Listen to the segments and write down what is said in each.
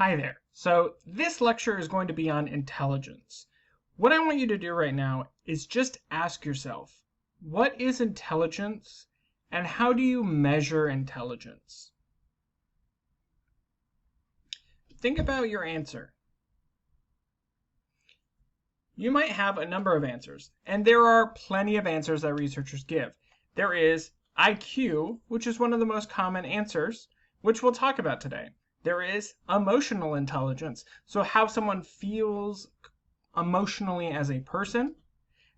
Hi there. So this lecture is going to be on intelligence. What I want you to do right now is just ask yourself, what is intelligence and how do you measure intelligence? Think about your answer. You might have a number of answers, and there are plenty of answers that researchers give. There is IQ, which is one of the most common answers, which we'll talk about today. There is emotional intelligence, so how someone feels emotionally as a person.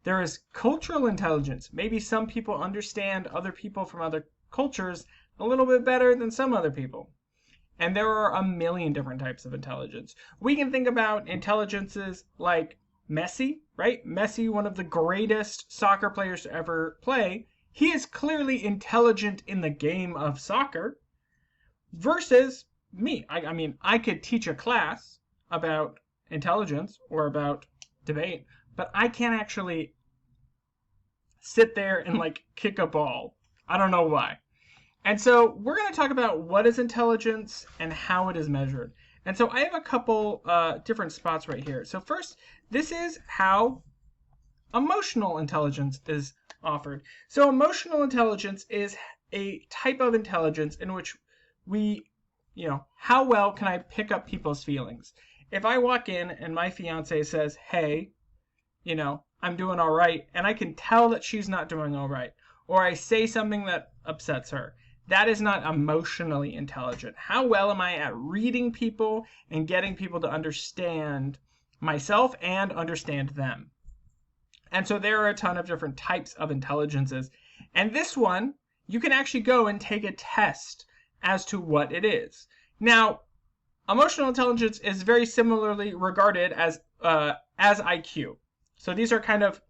There is cultural intelligence. Maybe some people understand other people from other cultures a little bit better than some other people. And there are a million different types of intelligence. We can think about intelligences like Messi, right? Messi, one of the greatest soccer players to ever play. He is clearly intelligent in the game of soccer versus me. I mean, I could teach a class about intelligence or about debate, but I can't actually sit there and kick a ball. I don't know why. And so we're going to talk about what is intelligence and how it is measured. And so I have a couple different spots right here. So first, this is how emotional intelligence is offered. So emotional intelligence is a type of intelligence in which we, how well can I pick up people's feelings? If I walk in and my fiance says, hey, I'm doing all right, and I can tell that she's not doing all right, or I say something that upsets her, that is not emotionally intelligent. How well am I at reading people and getting people to understand myself and understand them? And so there are a ton of different types of intelligences. And this one, you can actually go and take a test as to what it is. Now, emotional intelligence is very similarly regarded as IQ. So these are kind of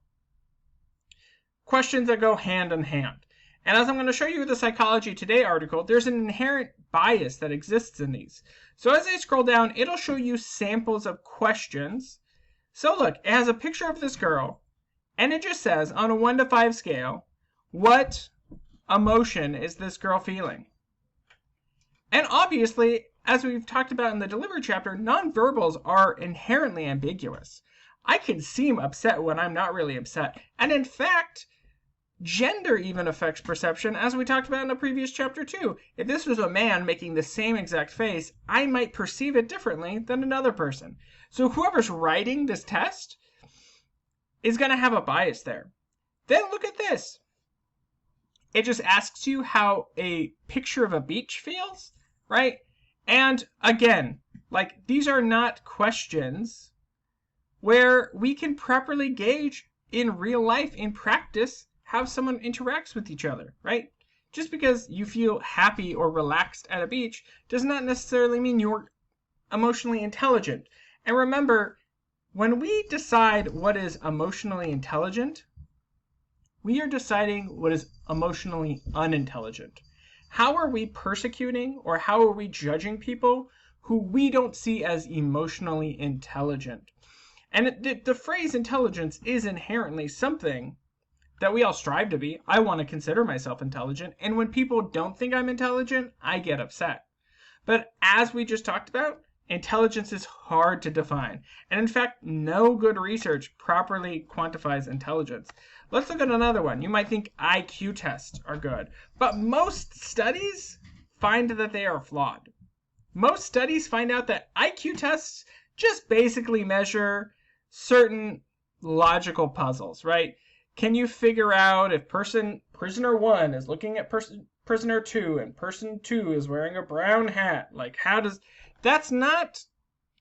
questions that go hand in hand. And as I'm going to show you with the Psychology Today article, there's an inherent bias that exists in these. So as I scroll down, it'll show you samples of questions. So look, it has a picture of this girl, and it just says, on a 1 to 5 scale, what emotion is this girl feeling? And obviously, as we've talked about in the delivery chapter, nonverbals are inherently ambiguous. I can seem upset when I'm not really upset. And in fact, gender even affects perception, as we talked about in the previous chapter too. If this was a man making the same exact face, I might perceive it differently than another person. So whoever's writing this test is going to have a bias there. Then look at this. It just asks you how a picture of a beach feels, right? And again, these are not questions where we can properly gauge in real life, in practice, how someone interacts with each other, right? Just because you feel happy or relaxed at a beach does not necessarily mean you're emotionally intelligent. And remember, when we decide what is emotionally intelligent, we are deciding what is emotionally unintelligent. How are we persecuting or how are we judging people who we don't see as emotionally intelligent? And the phrase intelligence is inherently something that we all strive to be. I want to consider myself intelligent. And when people don't think I'm intelligent, I get upset. But as we just talked about, intelligence is hard to define. And in fact, no good research properly quantifies intelligence. Let's look at another one. You might think IQ tests are good, but most studies find that they are flawed. Most studies find out that IQ tests just basically measure certain logical puzzles, right? Can you figure out if prisoner 1 is looking at prisoner 2 and person 2 is wearing a brown hat? That's not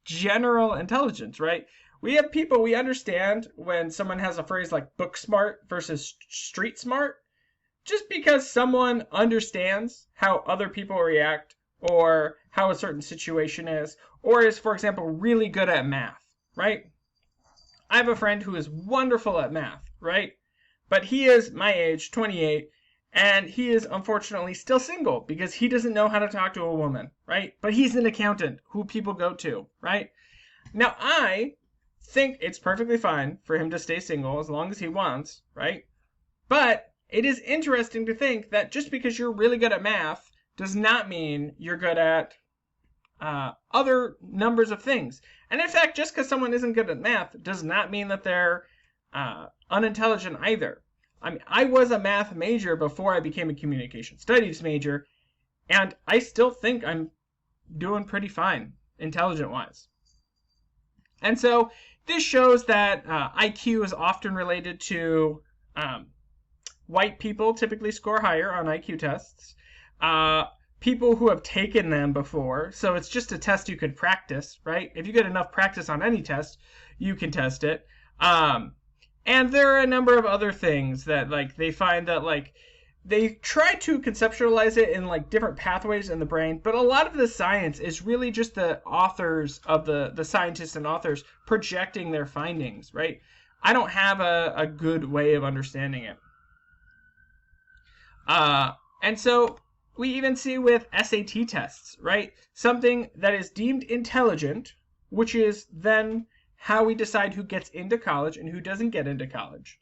general intelligence, right? We have people, we understand when someone has a phrase like book smart versus street smart, just because someone understands how other people react or how a certain situation is, or is, for example, really good at math, right? I have a friend who is wonderful at math, right? But he is my age, 28, and he is unfortunately still single because he doesn't know how to talk to a woman, right? But he's an accountant who people go to, right? Now, I think it's perfectly fine for him to stay single as long as he wants, right? But it is interesting to think that just because you're really good at math does not mean you're good at other numbers of things. And in fact, just because someone isn't good at math does not mean that they're unintelligent either. I mean, I was a math major before I became a communication studies major, and I still think I'm doing pretty fine, intelligent-wise. And so this shows that IQ is often related to white people typically score higher on IQ tests. People who have taken them before, so it's just a test you could practice, right? If you get enough practice on any test, you can test it. And there are a number of other things that, like, they find that, like, they try to conceptualize it in, like, different pathways in the brain, but a lot of the science is really just the authors of the scientists and authors projecting their findings, right? I don't have a good way of understanding it. And so we even see with SAT tests, right? Something that is deemed intelligent, which is then how we decide who gets into college and who doesn't get into college.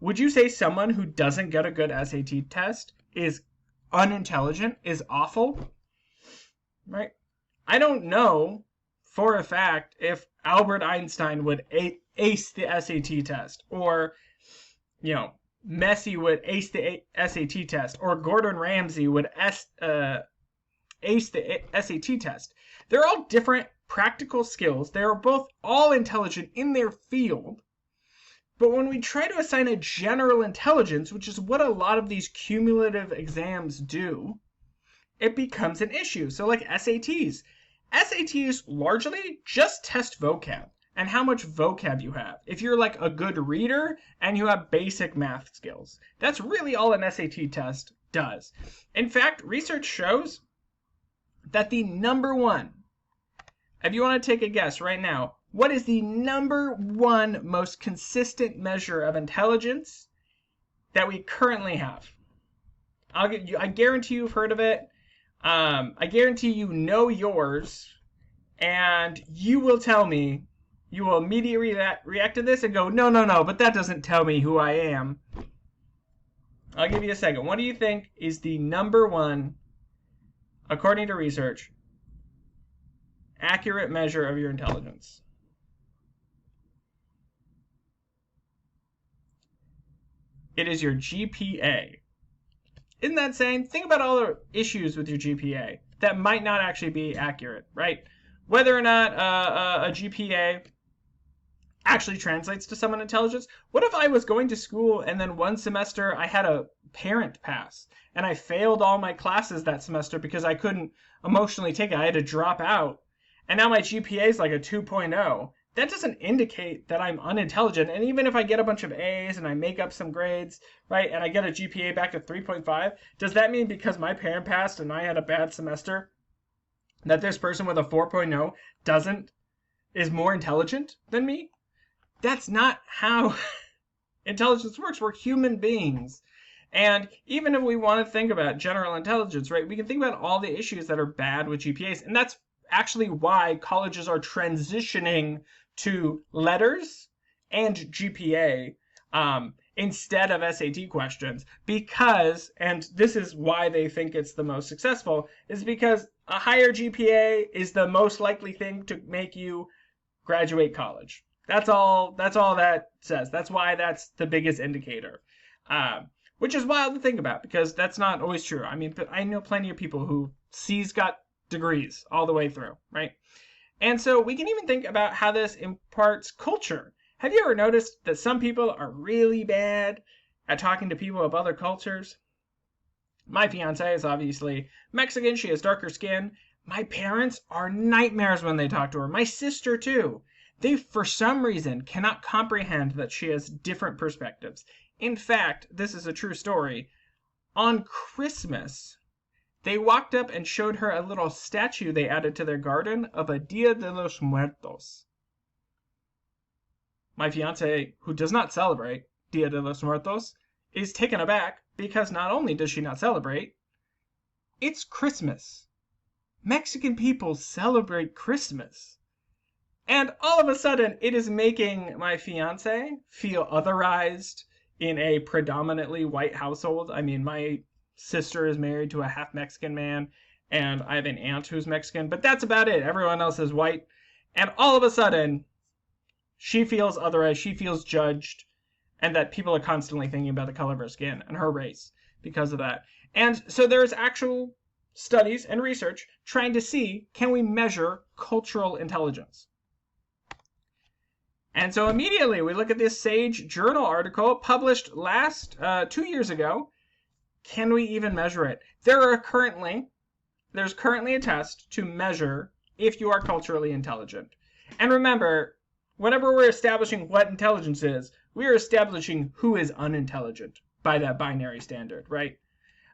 Would you say someone who doesn't get a good SAT test is unintelligent, is awful? Right? I don't know for a fact if Albert Einstein would ace the SAT test, or, you know, Messi would ace the SAT test, or Gordon Ramsay would ace the SAT test. They're all different practical skills. They are both all intelligent in their field. But when we try to assign a general intelligence, which is what a lot of these cumulative exams do, it becomes an issue. So like SATs. SATs largely just test vocab and how much vocab you have. If you're like a good reader and you have basic math skills, that's really all an SAT test does. In fact, research shows that the number one, if you want to take a guess right now, what is the number one most consistent measure of intelligence that we currently have? I guarantee you've heard of it. I guarantee you know yours, and you will tell me, you will immediately react to this and go, no, but that doesn't tell me who I am. I'll give you a second. What do you think is the number one, according to research, accurate measure of your intelligence? It is your GPA. Isn't that insane? Think about all the issues with your GPA that might not actually be accurate, right? Whether or not a GPA actually translates to someone's intelligence. What if I was going to school and then one semester I had a parent pass and I failed all my classes that semester because I couldn't emotionally take it? I had to drop out. And now my GPA is like a 2.0. That doesn't indicate that I'm unintelligent. And even if I get a bunch of A's and I make up some grades, right, and I get a GPA back to 3.5, does that mean because my parent passed and I had a bad semester that this person with a 4.0 is more intelligent than me? That's not how intelligence works. We're human beings. And even if we want to think about general intelligence, right, we can think about all the issues that are bad with GPAs. And that's actually why colleges are transitioning to letters and GPA instead of SAT questions, because, and this is why they think it's the most successful, is because a higher GPA is the most likely thing to make you graduate college. That's all that says. That's why that's the biggest indicator, which is wild to think about because that's not always true. I mean, I know plenty of people who C's got degrees all the way through, right? And so we can even think about how this imparts culture. Have you ever noticed that some people are really bad at talking to people of other cultures? My fiance is obviously Mexican. She has darker skin. My parents are nightmares when they talk to her. My sister too. They, for some reason, cannot comprehend that she has different perspectives. In fact, this is a true story. On Christmas, they walked up and showed her a little statue they added to their garden of a Dia de los Muertos. My fiance, who does not celebrate Dia de los Muertos, is taken aback because not only does she not celebrate, it's Christmas. Mexican people celebrate Christmas. And all of a sudden, it is making my fiance feel otherized in a predominantly white household. I mean, my sister is married to a half Mexican man, and I have an aunt who's Mexican, but that's about it. Everyone else is white. And all of a sudden, she feels otherized, she feels judged, and that people are constantly thinking about the color of her skin and her race because of that. And so there's actual studies and research trying to see, can we measure cultural intelligence? And so immediately we look at this Sage Journal article published 2 years ago. Can we even measure it? There's currently a test to measure if you are culturally intelligent. And remember, whenever we're establishing what intelligence is, we are establishing who is unintelligent by that binary standard, right?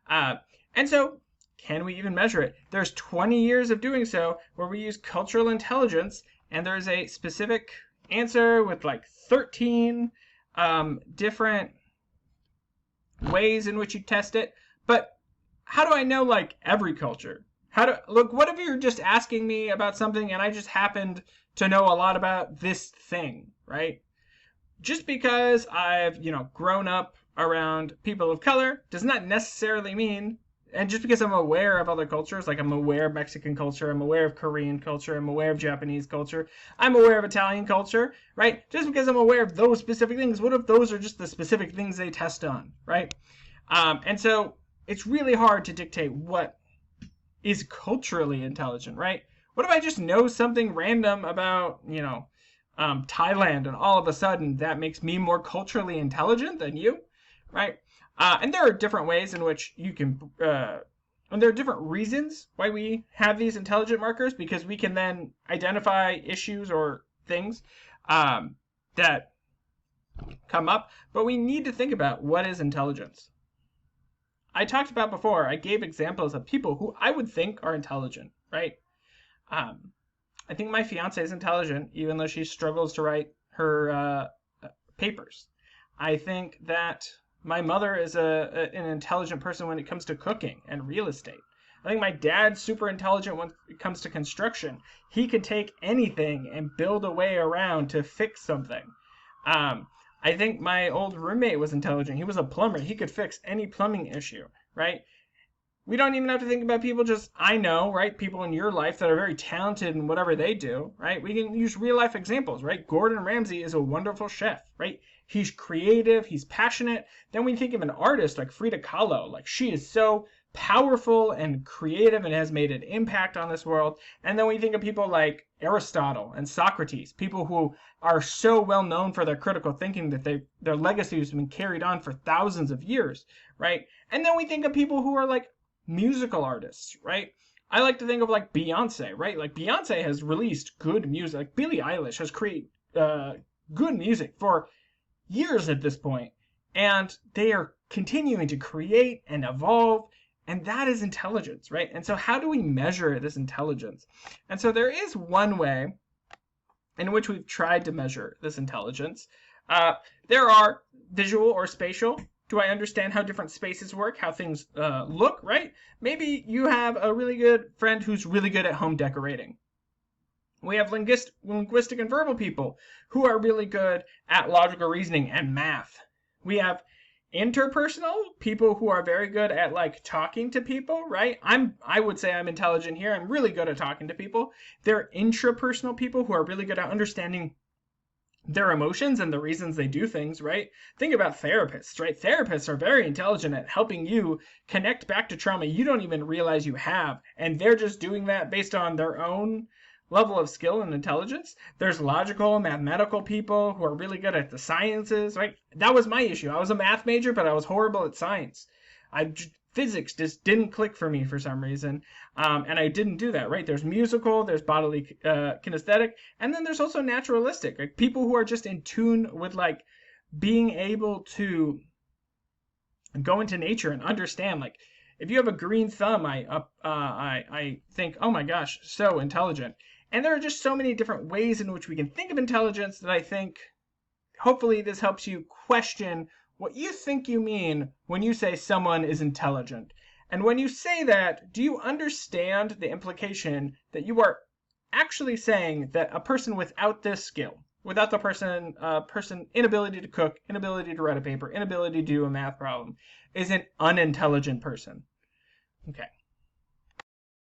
And so, can we even measure it? There's 20 years of doing so where we use cultural intelligence, and there's a specific answer with like 13 different ways in which you test it. But how do I know like every culture? What if you're just asking me about something and I just happened to know a lot about this thing, right? Just because I've, grown up around people of color does not necessarily mean, and just because I'm aware of other cultures, like I'm aware of Mexican culture, I'm aware of Korean culture, I'm aware of Japanese culture, I'm aware of Italian culture, right? Just because I'm aware of those specific things, what if those are just the specific things they test on, right? And so it's really hard to dictate what is culturally intelligent, right? What if I just know something random about, Thailand, and all of a sudden that makes me more culturally intelligent than you, right? And there are different ways in which you can, and there are different reasons why we have these intelligent markers, because we can then identify issues or things that come up, but we need to think about what is intelligence. I talked about before, I gave examples of people who I would think are intelligent, right? I think my fiance is intelligent, even though she struggles to write her papers. I think that my mother is an intelligent person when it comes to cooking and real estate. I think my dad's super intelligent when it comes to construction. He could take anything and build a way around to fix something. I think my old roommate was intelligent. He was a plumber. He could fix any plumbing issue, right? We don't even have to think about people I know, right? People in your life that are very talented in whatever they do, right? We can use real life examples, right? Gordon Ramsay is a wonderful chef, right? He's creative, he's passionate. Then we think of an artist like Frida Kahlo. Like, she is so powerful and creative and has made an impact on this world. And then we think of people like Aristotle and Socrates, people who are so well known for their critical thinking that their legacy has been carried on for thousands of years, right? And then we think of people who are like musical artists, right? I like to think of like Beyonce, right? Like, Beyonce has released good music. Like, Billie Eilish has created good music for years at this point, and they are continuing to create and evolve, and that is intelligence, right? And so how do we measure this intelligence? And so there is one way in which we've tried to measure this intelligence. There are visual or spatial. Do I understand how different spaces work, how things look, right? Maybe you have a really good friend who's really good at home decorating. We have linguistic and verbal people who are really good at logical reasoning and math. We have interpersonal people who are very good at like talking to people, right? I would say I'm intelligent here. I'm really good at talking to people. There are intrapersonal people who are really good at understanding their emotions and the reasons they do things, right? Think about therapists, right? Therapists are very intelligent at helping you connect back to trauma you don't even realize you have, and they're just doing that based on their own level of skill and intelligence. There's logical, mathematical people who are really good at the sciences, right? That was my issue. I was a math major, but I was horrible at science. Physics just didn't click for me for some reason, and I didn't do that, right? There's musical, there's bodily kinesthetic, and then there's also naturalistic, like people who are just in tune with like being able to go into nature and understand. Like, if you have a green thumb, I think, oh my gosh, so intelligent. And there are just so many different ways in which we can think of intelligence that I think hopefully this helps you question what you think you mean when you say someone is intelligent. And when you say that, do you understand the implication that you are actually saying that a person without this skill, without the person inability to cook, inability to write a paper, inability to do a math problem, is an unintelligent person? Okay.